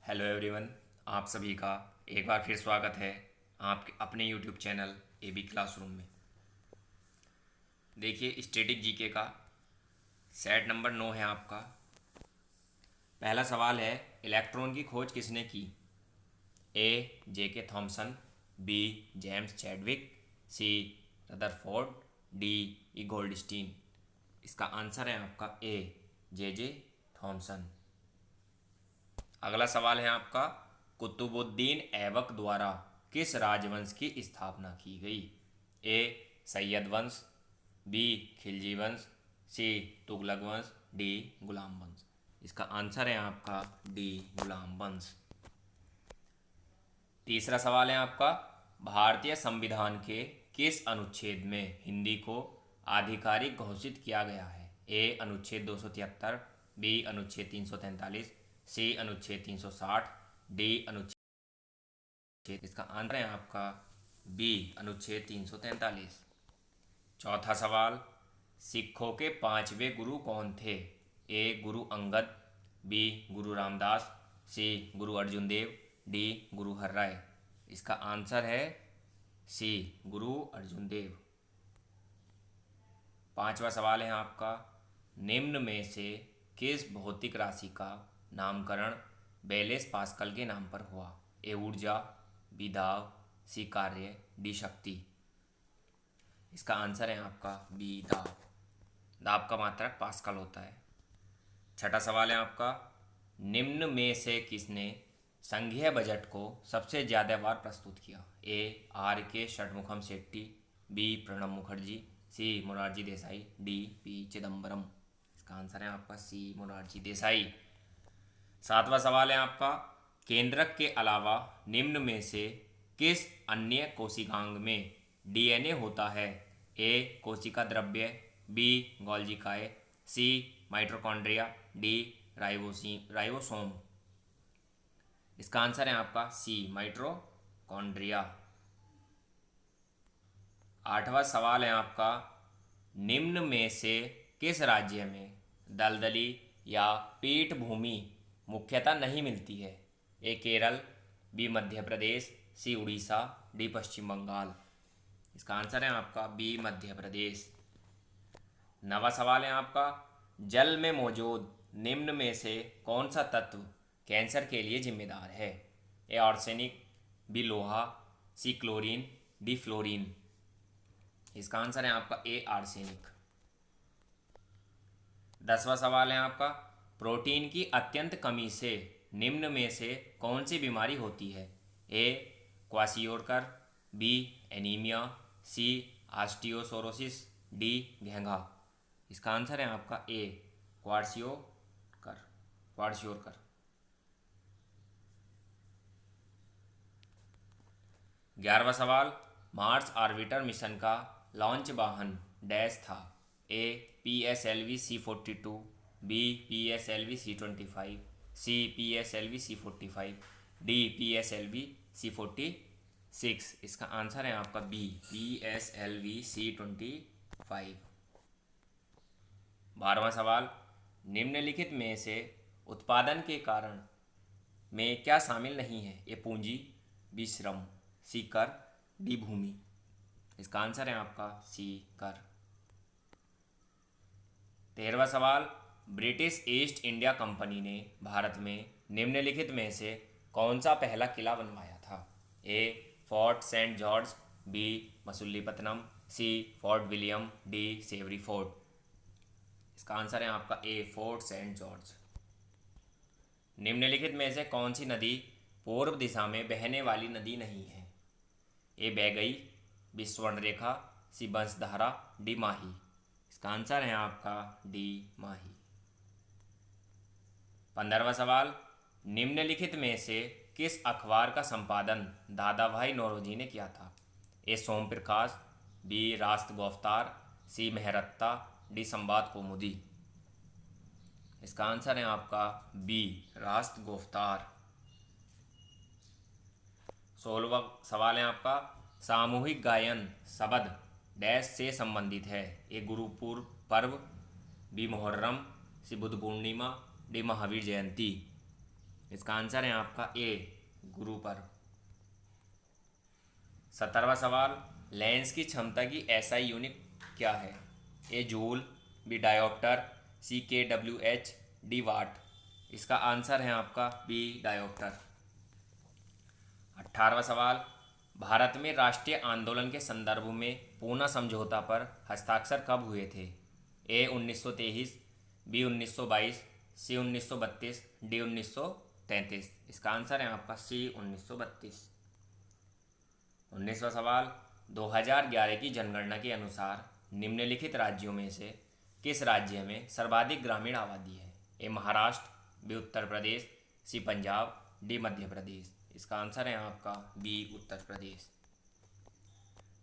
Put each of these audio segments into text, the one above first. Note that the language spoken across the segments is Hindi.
Hello everyone. आप सभी का एक बार फिर स्वागत है आपके अपने यूट्यूब चैनल एबी क्लासरूम में। देखिए, स्टैटिक जीके का सेट नंबर 9 है आपका। पहला सवाल है, इलेक्ट्रॉन की खोज किसने की? ए जेके थॉमसन, बी जेम्स चैडविक, सी रदरफोर्ड, डी ई गोल्डस्टीन। इसका आंसर है आपका ए जे थॉमसन। अगला सवाल है आपका, कुतुबुद्दीन ऐबक द्वारा किस राजवंश की स्थापना की गई? ए सैयद वंश, बी खिलजी वंश, सी तुगलक वंश, डी गुलाम वंश। इसका आंसर है आपका डी गुलाम वंश। तीसरा सवाल है आपका, भारतीय संविधान के किस अनुच्छेद में हिंदी को आधिकारिक घोषित किया गया है? ए अनुच्छेद 273, बी अनुच्छेद 343, सी अनुच्छेद 360, डी अनुच्छेद। इसका आंसर है आपका बी अनुच्छेद 343। चौथा सवाल, सिखों के पांचवें गुरु कौन थे? ए गुरु अंगद, बी गुरु रामदास, सी गुरु अर्जुन देव, डी गुरु हरराय। इसका आंसर है सी गुरु अर्जुन देव। पांचवा सवाल है आपका, निम्न में से किस भौतिक राशि का नामकरण बेलेस पास्कल के नाम पर हुआ? ए ऊर्जा, बी दाब, सी कार्य, डी शक्ति। इसका आंसर है आपका बी दाब। दाब का मात्रक पास्कल होता है। छठा सवाल है आपका, निम्न में से किसने संघीय बजट को सबसे ज़्यादा बार प्रस्तुत किया? ए आर के षणमुखम शेट्टी, बी प्रणब मुखर्जी, सी मोरारजी देसाई, डी पी चिदम्बरम। इसका आंसर है आपका सी मोरारजी देसाई। सातवां सवाल है आपका, केंद्रक के अलावा निम्न में से किस अन्य कोशिकांग में डीएनए होता है? ए कोशिका द्रव्य, बी गोल्जी काय, सी माइटोकॉन्ड्रिया, डी राइबोसोम। इसका आंसर है आपका सी माइटोकॉन्ड्रिया। आठवां सवाल है आपका, निम्न में से किस राज्य में दलदली या पीठभूमि मुख्यतः नहीं मिलती है? ए केरल, बी मध्य प्रदेश, सी उड़ीसा, डी पश्चिम बंगाल। इसका आंसर है आपका बी मध्य प्रदेश। नवा सवाल है आपका, जल में मौजूद निम्न में से कौन सा तत्व कैंसर के लिए जिम्मेदार है? ए आर्सेनिक, बी लोहा, सी क्लोरीन, डी फ्लोरीन। इसका आंसर है आपका ए आर्सेनिक। 10वां सवाल है आपका, प्रोटीन की अत्यंत कमी से निम्न में से कौन सी बीमारी होती है? A kwashiorkor, B anaemia, C osteoporosis, D घेंघा। इसका आंसर है आपका ए क्वार्सियोरकर। 11वां सवाल, मार्स ऑर्बिटर मिशन का लॉन्च वाहन डैश था? A PSLV C-42, B PSLV C-25, C PSLV C-45, D PSLV C-46। इसका आंसर है आपका बी PSLV C-25। 12वां सवाल, निम्नलिखित में से उत्पादन के कारण में क्या शामिल नहीं है? ए पूंजी, बी श्रम, सी कर, डी भूमि। इसका आंसर है आपका सी कर। 13वां सवाल, ब्रिटिश ईस्ट इंडिया कंपनी ने भारत में निम्नलिखित में से कौन सा पहला किला बनवाया था? A fort saint George, B Masulipatnam, C fort William, D Sewri fort. इसका आंसर है आपका ए फोर्ट सेंट जॉर्ज। निम्नलिखित में से कौन सी नदी पूर्व दिशा में बहने वाली नदी नहीं है? ए बैगई, बी स्वर्णरेखा, सी बंसधारा, डी माही। इसका आंसर है आपका डी माही। 15वां सवाल, निम्नलिखित में से किस अखबार का संपादन दादा भाई नौरोजी ने किया था? ए सोम प्रकाश, बी रास्त गोफ्तार, सी मेहरत्ता, डी संवाद कौमुदी। इसका आंसर है आपका बी रास्त गोफ्तार। 16वां सवाल है आपका, सामूहिक गायन शब्द डैश से संबंधित है? ए गुरुपुर पर्व, बी मुहर्रम, सी बुद्ध पूर्णिमा, डी महावीर जयंती। इसका आंसर है आपका ए, गुरु पर्व। 17वां सवाल, लेंस की क्षमता की एसआई यूनिट क्या है? ए जूल, बी डायोप्टर, सी KWH, डी वाट। इसका आंसर है आपका बी डायोप्टर। 18वां सवाल, भारत में राष्ट्रीय आंदोलन के संदर्भ में पूना समझौता पर हस्ताक्षर कब हुए थे? ए 1923, बी 1922, सी 1932, डी 1933। इसका आंसर है आपका सी 1932। 19वां सवाल, 2011 की जनगणना के अनुसार निम्नलिखित राज्यों में से किस राज्य में सर्वाधिक ग्रामीण आबादी है? ए महाराष्ट्र, बी उत्तर प्रदेश, सी पंजाब, डी मध्य प्रदेश। इसका आंसर है आपका बी उत्तर प्रदेश।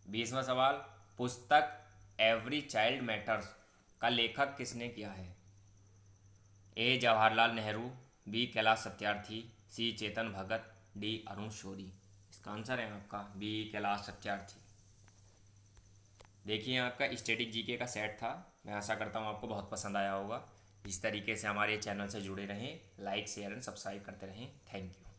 20वां सवाल, पुस्तक एवरी चाइल्ड मैटर्स का लेखक किसने किया है? ए जवाहरलाल नेहरू, बी कैलाश सत्यार्थी, सी चेतन भगत, डी अरुण शौरी। इसका आंसर है आपका बी कैलाश सत्यार्थी। देखिए आपका स्टैटिक जीके का सेट था। मैं आशा करता हूँ आपको बहुत पसंद आया होगा। इस तरीके से हमारे चैनल से जुड़े रहें, लाइक शेयर एंड सब्सक्राइब करते रहें। Thank you.